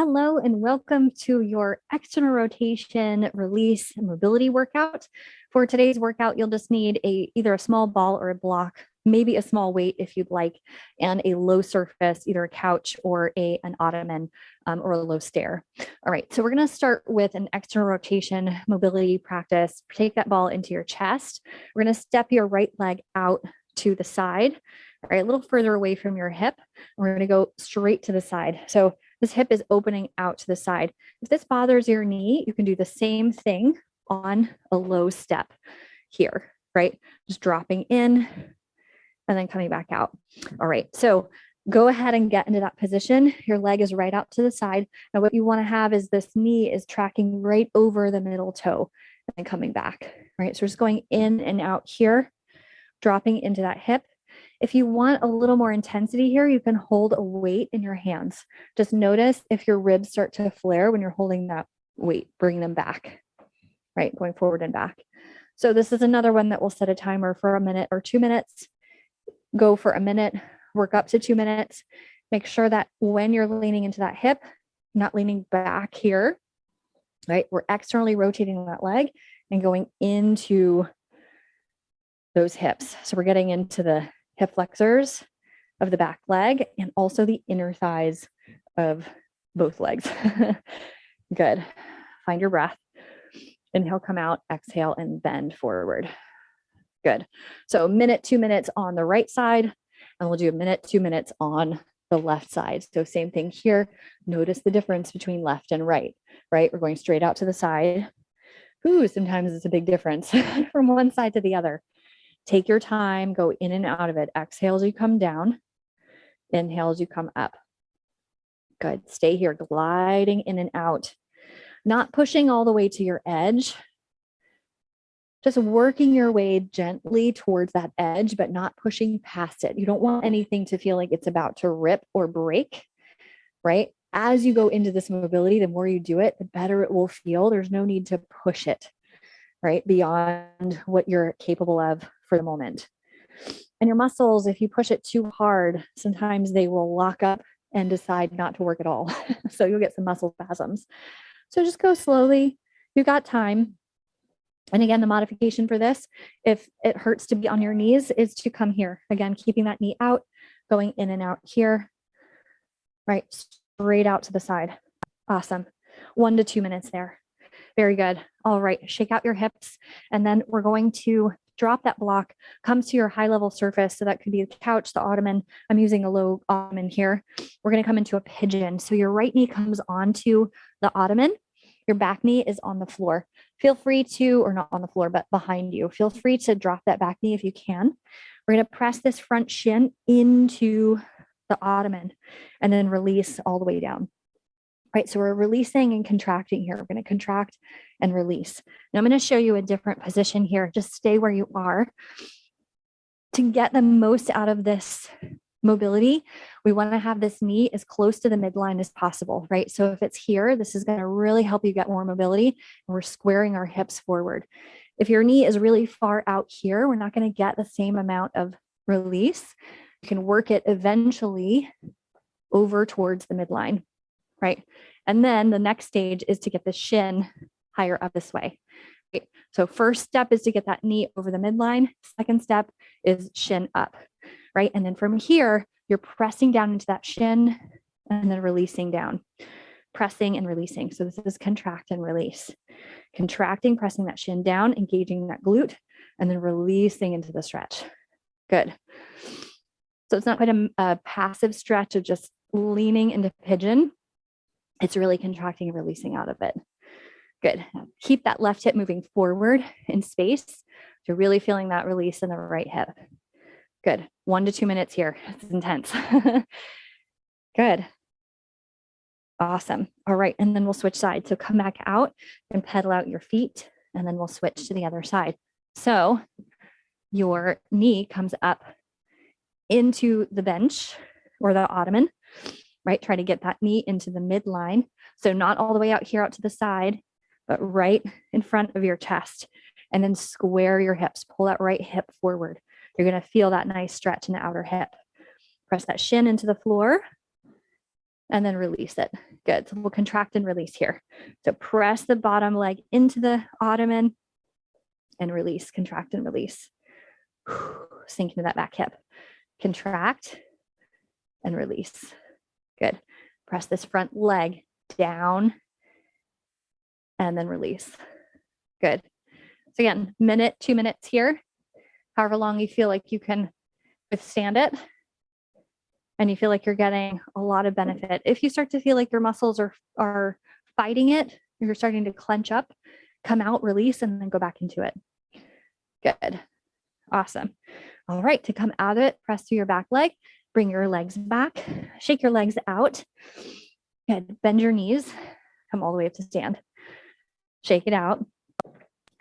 Hello and welcome to your external rotation release and mobility workout. For today's workout, you'll just need either a small ball or a block, maybe a small weight if you'd like, and a low surface, either a couch or an ottoman or a low stair. All right, so we're going to start with an external rotation mobility practice. Take that ball into your chest. We're going to step your right leg out to the side, all right, a little further away from your hip. We're going to go straight to the side. So this hip is opening out to the side. If this bothers your knee, you can do the same thing on a low step here, right? Just dropping in and then coming back out. All right, so go ahead and get into that position. Your leg is right out to the side. Now what you want to have is this knee is tracking right over the middle toe and then coming back, right? So just going in and out here, dropping into that hip. If you want a little more intensity here, you can hold a weight in your hands. Just notice if your ribs start to flare when you're holding that weight, bring them back, right? Going forward and back. So this is another one that will set a timer for a minute or 2 minutes. Go for a minute, work up to 2 minutes. Make sure that when you're leaning into that hip, not leaning back here, right? We're externally rotating that leg and going into those hips. So we're getting into the hip flexors of the back leg and also the inner thighs of both legs. Good. Find your breath. Inhale, come out, exhale, and bend forward. Good. So a minute, 2 minutes on the right side, and we'll do a minute, 2 minutes on the left side. So same thing here. Notice the difference between left and right, right? We're going straight out to the side. Ooh, sometimes it's a big difference from one side to the other. Take your time, go in and out of it. Exhale as you come down, inhale as you come up. Good, stay here, gliding in and out. Not pushing all the way to your edge, just working your way gently towards that edge, but not pushing past it. You don't want anything to feel like it's about to rip or break, right? As you go into this mobility, the more you do it, the better it will feel. There's no need to push it, right? Beyond what you're capable of for the moment. And your muscles, if you push it too hard, sometimes they will lock up and decide not to work at all. So you'll get some muscle spasms. So just go slowly. You've got time. And again, the modification for this, if it hurts to be on your knees, is to come here. Again, keeping that knee out, going in and out here, right? Straight out to the side. Awesome. 1 to 2 minutes there. Very good. All right, shake out your hips. And then we're going to drop that block, come to your high level surface. So that could be the couch, the ottoman. I'm using a low ottoman here. We're going to come into a pigeon. So your right knee comes onto the ottoman. Your back knee is on the floor. Feel free to, or not on the floor, but behind you. Feel free to drop that back knee if you can. We're going to press this front shin into the ottoman and then release all the way down. Right, so we're releasing and contracting here. We're going to contract and release. Now I'm going to show you a different position here. Just stay where you are. To get the most out of this mobility, we want to have this knee as close to the midline as possible, right? So if it's here, this is going to really help you get more mobility. And we're squaring our hips forward. If your knee is really far out here, we're not going to get the same amount of release. You can work it eventually over towards the midline. Right. And then the next stage is to get the shin higher up this way. Right? So first step is to get that knee over the midline. Second step is shin up. Right. And then from here, you're pressing down into that shin and then releasing down, pressing and releasing. So this is contract and release. Contracting, pressing that shin down, engaging that glute, and then releasing into the stretch. Good. So it's not quite a passive stretch of just leaning into pigeon. It's really contracting and releasing out of it. Good. Keep that left hip moving forward in space. You're really feeling that release in the right hip. Good. 1 to 2 minutes here. It's intense. Good. Awesome. All right. And then we'll switch sides. So come back out and pedal out your feet, and then we'll switch to the other side. So your knee comes up into the bench or the ottoman. Right? Try to get that knee into the midline. So not all the way out here out to the side, but right in front of your chest. And then square your hips. Pull that right hip forward. You're going to feel that nice stretch in the outer hip. Press that shin into the floor. and then release it. Good. So we'll contract and release here. So press the bottom leg into the ottoman and release, contract and release. Sink into that back hip. Contract and release. Good. Press this front leg down and then release. Good. So again, minute, 2 minutes here, however long you feel like you can withstand it. And you feel like you're getting a lot of benefit. If you start to feel like your muscles are fighting it, you're starting to clench up, come out, release, and then go back into it. Good. Awesome. All right, to come out of it, press through your back leg, bring your legs back, shake your legs out. Good. Bend your knees, come all the way up to stand. Shake it out.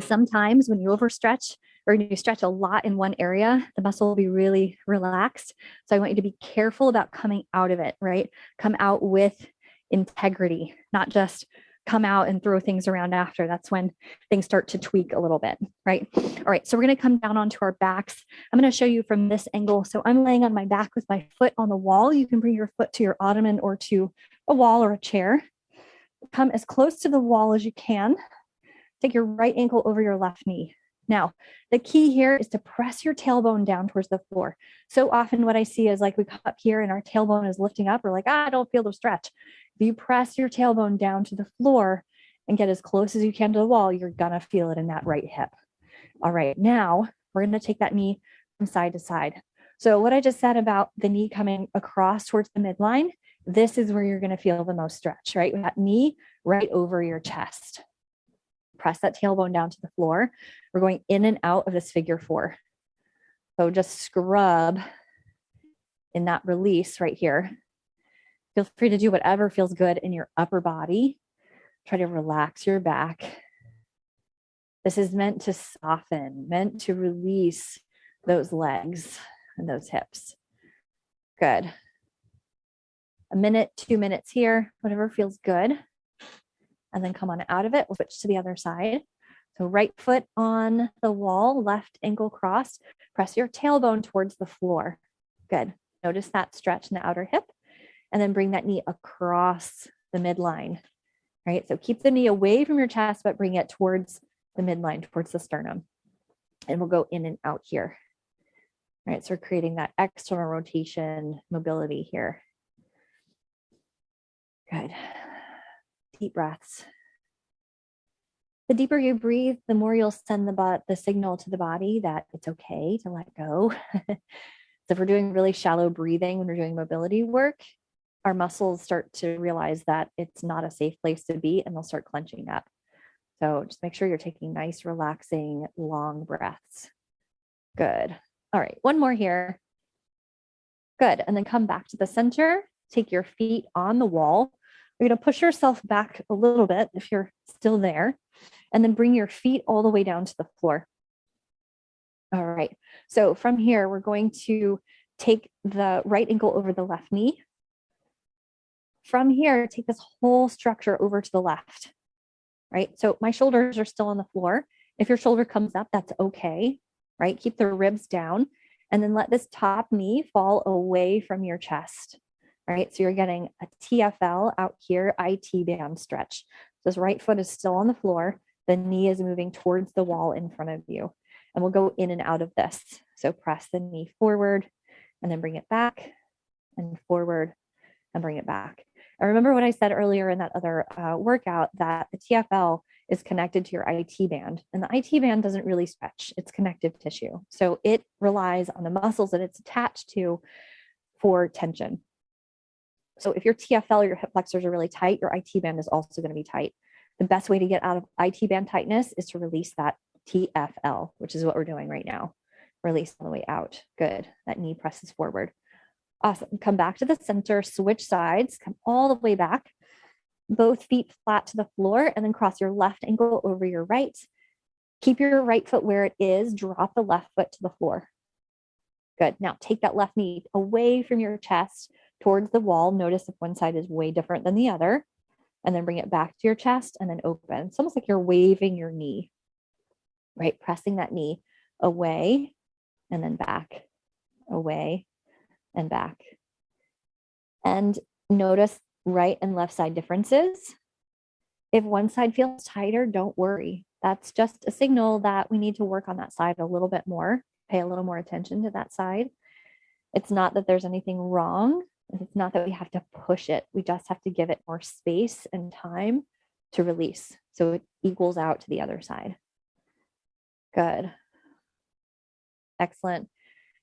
Sometimes when you overstretch or you stretch a lot in one area, the muscle will be really relaxed. So I want you to be careful about coming out of it, right? Come out with integrity, not just come out and throw things around after. That's when things start to tweak a little bit, right? All right, so we're going to come down onto our backs. I'm going to show you from this angle. So I'm laying on my back with my foot on the wall. You can bring your foot to your ottoman or to a wall or a chair. Come as close to the wall as you can. Take your right ankle over your left knee. Now, the key here is to press your tailbone down towards the floor. So often what I see is like we come up here and our tailbone is lifting up. We're like, I don't feel the stretch. If you press your tailbone down to the floor and get as close as you can to the wall, you're going to feel it in that right hip. All right, now we're going to take that knee from side to side. So what I just said about the knee coming across towards the midline, this is where you're going to feel the most stretch, right? With that knee right over your chest. Press that tailbone down to the floor. We're going in and out of this figure 4. So just scrub in that release right here. Feel free to do whatever feels good in your upper body. Try to relax your back. This is meant to soften, meant to release those legs and those hips. Good. A minute, 2 minutes here, whatever feels good. And then come on out of it. We'll switch to the other side. So right foot on the wall, left ankle crossed. Press your tailbone towards the floor. Good. Notice that stretch in the outer hip. And then bring that knee across the midline. Right? So keep the knee away from your chest, but bring it towards the midline, towards the sternum. And we'll go in and out here. All right, so we're creating that external rotation mobility here. Good. Deep breaths. The deeper you breathe, the more you'll send the signal to the body that it's okay to let go. So if we're doing really shallow breathing when we're doing mobility work, our muscles start to realize that it's not a safe place to be and they'll start clenching up. So just make sure you're taking nice, relaxing, long breaths. Good. All right, one more here. Good. And then come back to the center. Take your feet on the wall. You're going to push yourself back a little bit if you're still there, and then bring your feet all the way down to the floor. All right. So from here, we're going to take the right ankle over the left knee. From here, take this whole structure over to the left, right? So my shoulders are still on the floor. If your shoulder comes up, that's okay, right? Keep the ribs down, and then let this top knee fall away from your chest. Right, so you're getting a TFL out here, IT band stretch. This right foot is still on the floor. The knee is moving towards the wall in front of you. And we'll go in and out of this. So press the knee forward and then bring it back and forward and bring it back. And remember what I said earlier in that other workout, that the TFL is connected to your IT band. And the IT band doesn't really stretch. It's connective tissue. So it relies on the muscles that it's attached to for tension. So if your TFL or your hip flexors are really tight, your IT band is also going to be tight. The best way to get out of IT band tightness is to release that TFL, which is what we're doing right now. Release all the way out. Good. That knee presses forward. Awesome. Come back to the center, switch sides, come all the way back. Both feet flat to the floor, and then cross your left ankle over your right. Keep your right foot where it is. Drop the left foot to the floor. Good. Now take that left knee away from your chest towards the wall. Notice if one side is way different than the other, and then bring it back to your chest and then open. It's almost like you're waving your knee, right? Pressing that knee away and then back, away and back. And notice right and left side differences. If one side feels tighter, don't worry. That's just a signal that we need to work on that side a little bit more, pay a little more attention to that side. It's not that there's anything wrong. It's not that we have to push it. We just have to give it more space and time to release. So it equals out to the other side. Good. Excellent.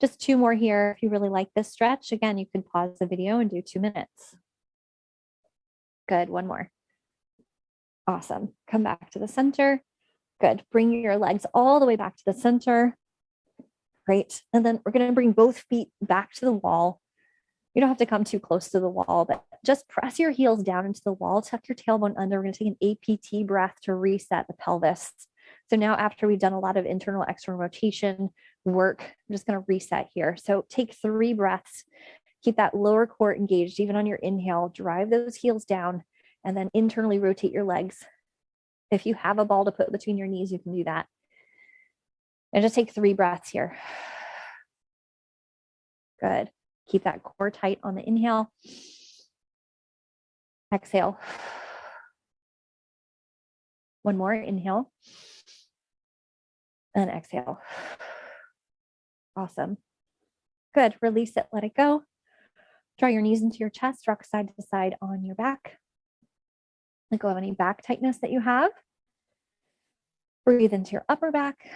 Just 2 more here. If you really like this stretch, again, you can pause the video and do 2 minutes. Good. 1 more. Awesome. Come back to the center. Good. Bring your legs all the way back to the center. Great. And then we're going to bring both feet back to the wall. You don't have to come too close to the wall, but just press your heels down into the wall, tuck your tailbone under. We're going to take an APT breath to reset the pelvis. So now after we've done a lot of internal, external rotation work, I'm just going to reset here. So take 3 breaths, keep that lower core engaged, even on your inhale, drive those heels down, and then internally rotate your legs. If you have a ball to put between your knees, you can do that. And just take 3 breaths here. Good. Keep that core tight on the inhale. Exhale. 1 more, inhale. And exhale. Awesome. Good. Release it, let it go. Draw your knees into your chest, rock side to side on your back. Let go of any back tightness that you have. Breathe into your upper back.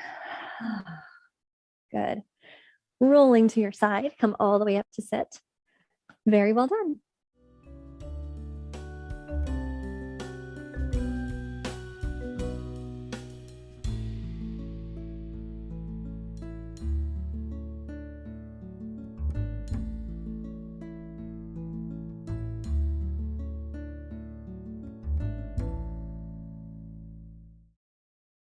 Good. Rolling to your side, come all the way up to sit. Very well done.